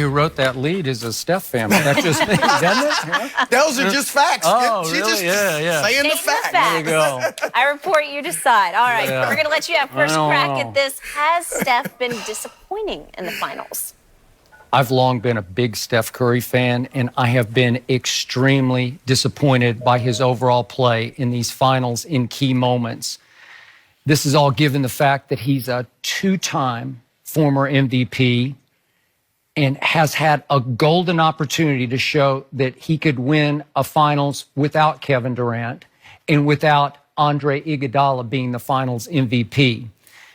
who wrote that lead is a Steph fan. That just me, doesn't it? Those are just facts. Oh, She really? just Yeah. saying the facts. There you go. I report, you decide. All right, Yeah. we're going to let you have first I crack know. at this. Has Steph been disappointing in the finals? I've long been a big Steph Curry fan, and I have been extremely disappointed by his overall play in these finals in key moments. This is all given the fact that he's a two-time former MVP and has had a golden opportunity to show that he could win a finals without Kevin Durant and without Andre Iguodala being the finals MVP.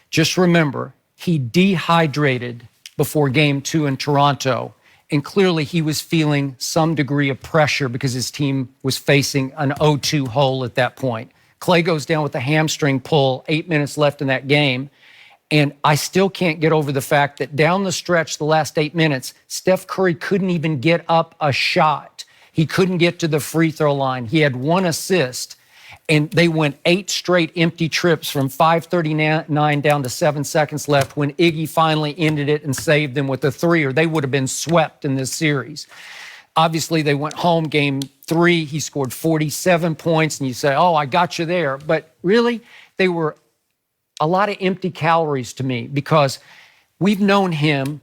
Just remember, he dehydrated before Game 2 in Toronto, and clearly he was feeling some degree of pressure because his team was facing an 0-2 hole at that point. Clay goes down with a hamstring pull, 8 minutes left in that game, and I still can't get over the fact that down the stretch, the last 8 minutes, Steph Curry couldn't even get up a shot. He couldn't get to the free throw line. He had one assist, and they went 8 straight empty trips from 5:39 down to 7 seconds left when Iggy finally ended it and saved them with a 3, or they would have been swept in this series. Obviously, they went home Game 3. He scored 47 points, and you say, oh, I got you there. But really, they were a lot of empty calories to me because we've known him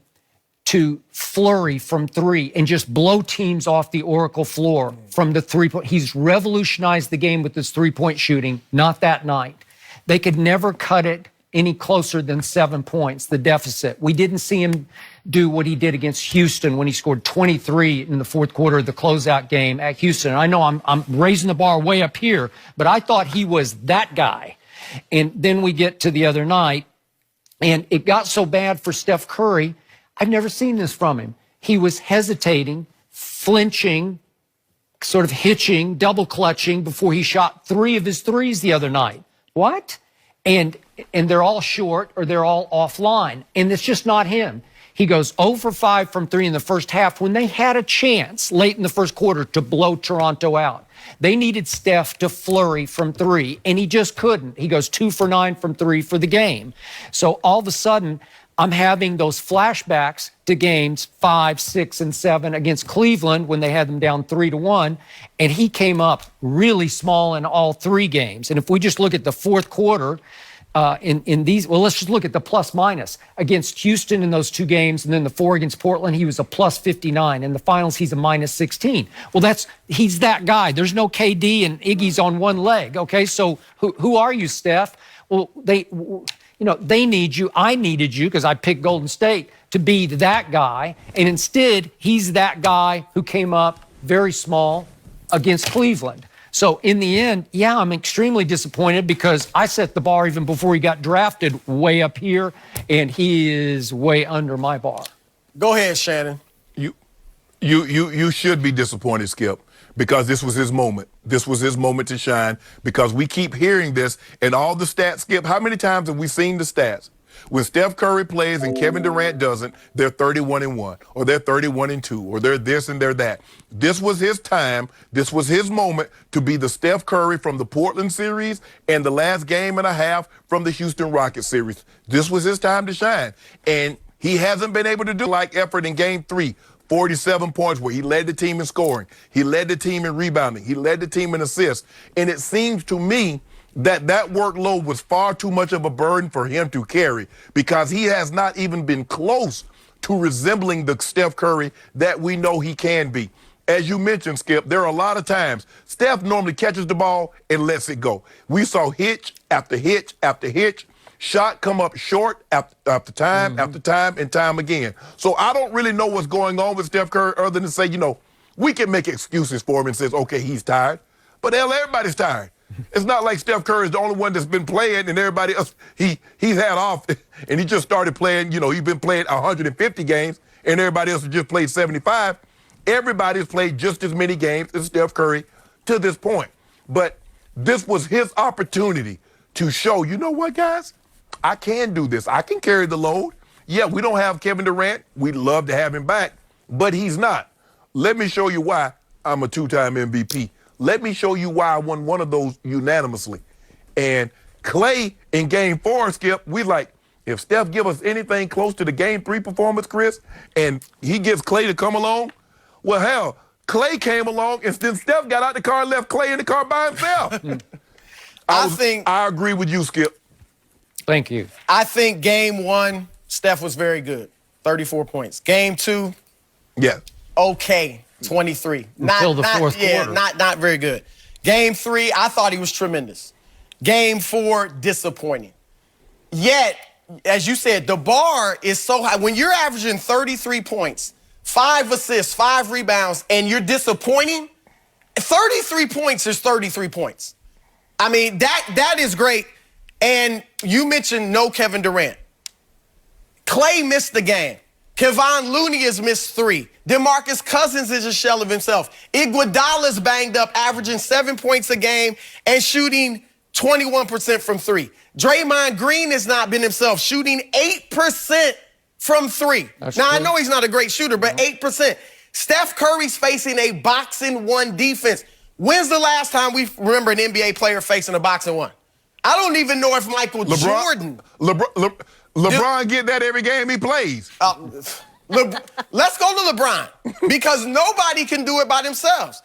to flurry from 3 and just blow teams off the Oracle floor from the 3-point. He's revolutionized the game with his 3-point shooting, not that night. They could never cut it any closer than 7 points, the deficit. We didn't see him do what he did against Houston when he scored 23 in the fourth quarter of the closeout game at Houston. I know I'm raising the bar way up here, but I thought he was that guy. And then we get to the other night, and it got so bad for Steph Curry, I've never seen this from him. He was hesitating, flinching, sort of hitching, double clutching before he shot 3 of his threes the other night. What? And they're all short or they're all offline. And it's just not him. He goes 0 for 5 from 3 in the first half when they had a chance late in the first quarter to blow Toronto out. They needed Steph to flurry from 3, and he just couldn't. He goes 2 for 9 from 3 for the game. So all of a sudden, I'm having those flashbacks to games 5, 6, and 7 against Cleveland when they had them down 3-1, and he came up really small in all 3 games. And if we just look at the fourth quarter, in these, well, let's just look at the plus minus. Against Houston in those 2 games, and then the 4 against Portland, he was a plus 59. In the finals, he's a minus 16. Well, he's that guy. There's no KD, and Iggy's on one leg, okay? So who are you, Steph? Well, they need you. I needed you because I picked Golden State to be that guy. And instead, he's that guy who came up very small against Cleveland. So in the end, yeah, I'm extremely disappointed because I set the bar even before he got drafted way up here, and he is way under my bar. Go ahead, Shannon. You should be disappointed, Skip, because this was his moment. This was his moment to shine because we keep hearing this and all the stats, Skip. How many times have we seen the stats? When Steph Curry plays and Kevin Durant doesn't, they're 31-1, or they're 31-2, or they're this and they're that. This was his time. This was his moment to be the Steph Curry from the Portland series and the last game and a half from the Houston Rockets series. This was his time to shine. And he hasn't been able to do like effort in Game 3. 47 points where he led the team in scoring. He led the team in rebounding. He led the team in assists. And it seems to me that workload was far too much of a burden for him to carry because he has not even been close to resembling the Steph Curry that we know he can be. As you mentioned, Skip, there are a lot of times Steph normally catches the ball and lets it go. We saw hitch after hitch after hitch. Shot come up short after time, after time, and time again. So I don't really know what's going on with Steph Curry other than say, we can make excuses for him and says, okay, he's tired. But hell, everybody's tired. It's not like Steph Curry is the only one that's been playing and everybody else, he's had off and he just started playing, he's been playing 150 games and everybody else has just played 75. Everybody's played just as many games as Steph Curry to this point. But this was his opportunity to show, you know what, guys? I can do this. I can carry the load. Yeah, we don't have Kevin Durant. We'd love to have him back, but he's not. Let me show you why I'm a 2-time MVP. Let me show you why I won one of those unanimously. And Clay in Game 4, Skip, If Steph give us anything close to the Game 3 performance, Chris, and he gets Klay to come along, well, hell, Klay came along, and then Steph got out the car and left Klay in the car by himself. I agree with you, Skip. Thank you. I think game 1, Steph was very good, 34 points. Game 2, Yeah. okay, 23. Until the fourth quarter. Not very good. Game 3, I thought he was tremendous. Game 4, disappointing. Yet, as you said, the bar is so high. When you're averaging 33 points, 5 assists, 5 rebounds, and you're disappointing, 33 points is 33 points. I mean, that is great. And you mentioned no Kevin Durant. Klay missed the game. Kevon Looney has missed 3. DeMarcus Cousins is a shell of himself. Iguodala's banged up, averaging 7 points a game and shooting 21% from 3. Draymond Green has not been himself, shooting 8% from 3. That's now, true. I know he's not a great shooter, but 8%. Steph Curry's facing a boxing 1 defense. When's the last time we remember an NBA player facing a boxing 1? I don't even know if Michael Jordan. LeBron get that every game he plays. Let's go to LeBron, because nobody can do it by themselves.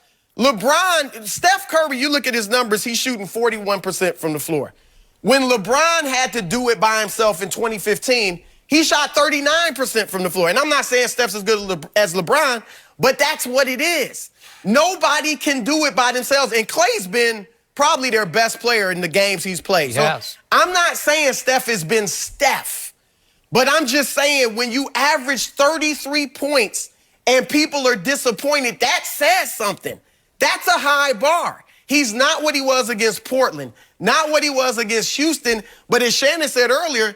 Steph Curry, you look at his numbers, he's shooting 41% from the floor. When LeBron had to do it by himself in 2015, he shot 39% from the floor. And I'm not saying Steph's as good as LeBron, but that's what it is. Nobody can do it by themselves. And Klay's been probably their best player in the games he's played. Yes. So I'm not saying Steph has been Steph, but I'm just saying when you average 33 points and people are disappointed, that says something. That's a high bar. He's not what he was against Portland, not what he was against Houston, but as Shannon said earlier,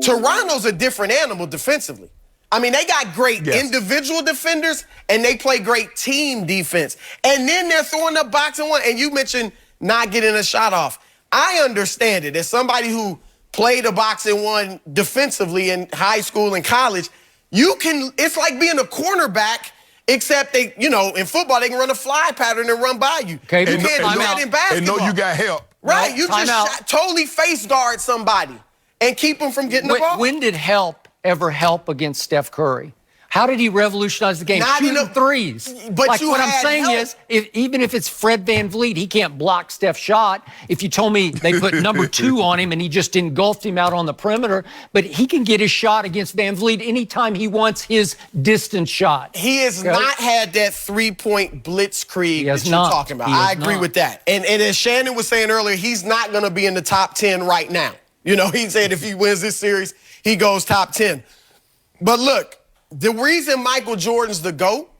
Toronto's a different animal defensively. I mean, they got great individual defenders, and they play great team defense. And then they're throwing up boxing 1, and you mentioned not getting a shot off. I understand it. As somebody who played a boxing 1 defensively in high school and college, it's like being a cornerback, except they, in football, they can run a fly pattern and run by you. Okay, You can't do that in basketball. And know you got help. Right, No, you just totally face guard somebody and keep them from getting the ball. When did help ever help against Steph Curry? How did he revolutionize the game? Not Shooting enough threes. But like you what I'm had saying help. is, even if it's Fred VanVleet, he can't block Steph's shot. If you told me they put number 2 on him and he just engulfed him out on the perimeter, but he can get his shot against VanVleet anytime he wants his distance shot. He has not had that 3-point blitzkrieg that you're not. talking about. He I has agree not. with that. And as Shannon was saying earlier, he's not going to be in the top 10 right now. He said if he wins this series, he goes top 10. But look, the reason Michael Jordan's the GOAT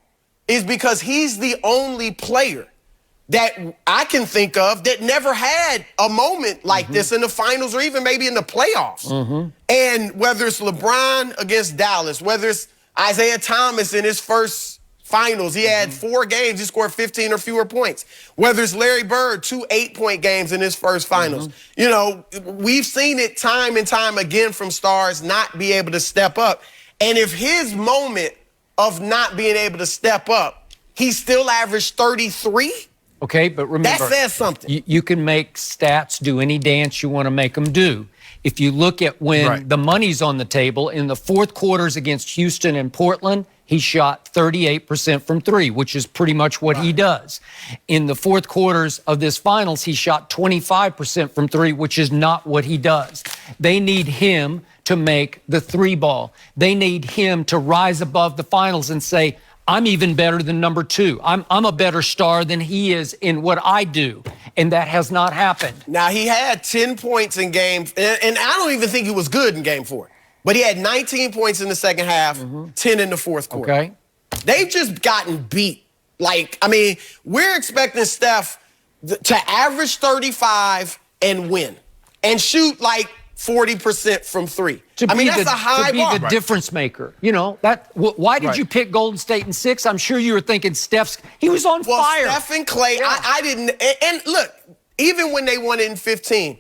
is because he's the only player that I can think of that never had a moment like this in the finals or even maybe in the playoffs. And whether it's LeBron against Dallas, whether it's Isaiah Thomas in his first finals, he had 4 games, he scored 15 or fewer points. Whether it's Larry Bird, 2 8-point games in his first finals. We've seen it time and time again from stars not be able to step up. And if his moment of not being able to step up, he still averaged 33? Okay, but remember, that says something. You can make stats do any dance you want to make them do. If you look at when the money's on the table, in the fourth quarters against Houston and Portland, he shot 38% from 3, which is pretty much what he does. In the fourth quarters of this finals, he shot 25% from 3, which is not what he does. They need him to make the 3 ball. They need him to rise above the finals and say, I'm even better than number 2. I'm a better star than he is in what I do. And that has not happened. Now, he had 10 points in game, and I don't even think he was good in game 4. But he had 19 points in the second half, 10 in the fourth quarter. Okay. They've just gotten beat. We're expecting Steph to average 35 and win and shoot 40% from 3. That's a high bar. To be the difference maker. Why did you pick Golden State in 6? I'm sure you were thinking he was on fire. Steph and Klay, I didn't. And look, even when they won it in 15,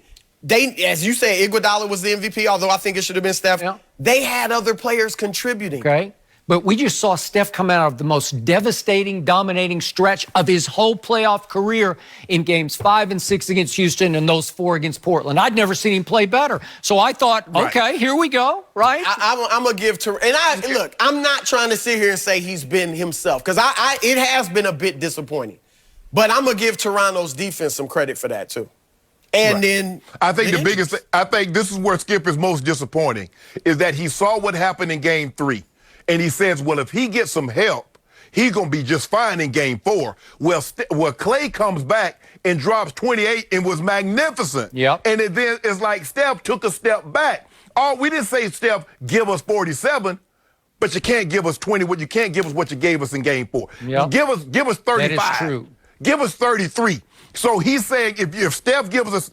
as you say, Iguodala was the MVP, although I think it should have been Steph. Yeah. They had other players contributing. Okay. But we just saw Steph come out of the most devastating, dominating stretch of his whole playoff career in games 5 and 6 against Houston and those 4 against Portland. I'd never seen him play better. So I thought, okay, here we go, right? I'm going to give to, and look, I'm not trying to sit here and say he's been himself, because it has been a bit disappointing. But I'm going to give Toronto's defense some credit for that, too. And then I think I think this is where Skip is most disappointing, is that he saw what happened in game 3. And he says, well, if he gets some help, he's going to be just fine in game 4. Well, Clay comes back and drops 28 and was magnificent. Yep. And then it's like Steph took a step back. Oh, we didn't say, Steph, give us 47, but you can't give us 20. What you can't give us what you gave us in game 4. Yep. Give us 35. That is true. Give us 33. So he's saying if Steph gives us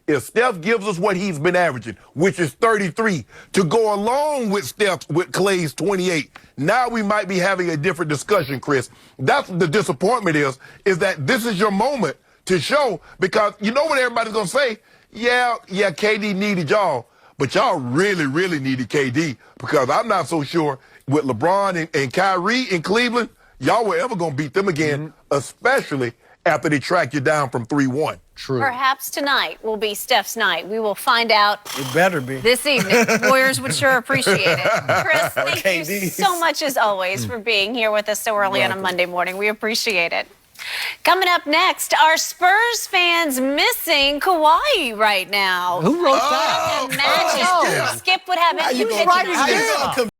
if Steph gives us what he's been averaging, which is 33, to go along with Clay's 28, now we might be having a different discussion, Chris. That's what the disappointment is that this is your moment to show, because you know what everybody's gonna say? Yeah, KD needed y'all, but y'all really, really needed KD, because I'm not so sure with LeBron and Kyrie in Cleveland, y'all were ever gonna beat them again, especially after they track you down from 3-1. True. Perhaps tonight will be Steph's night. We will find out. It better be. This evening. Warriors would sure appreciate it. Chris, thank you KD. so much, as always, for being here with us so early on a Monday morning. We appreciate it. Coming up next, are Spurs fans missing Kawhi right now? Who wrote that? Imagine Skip would have How you it. gonna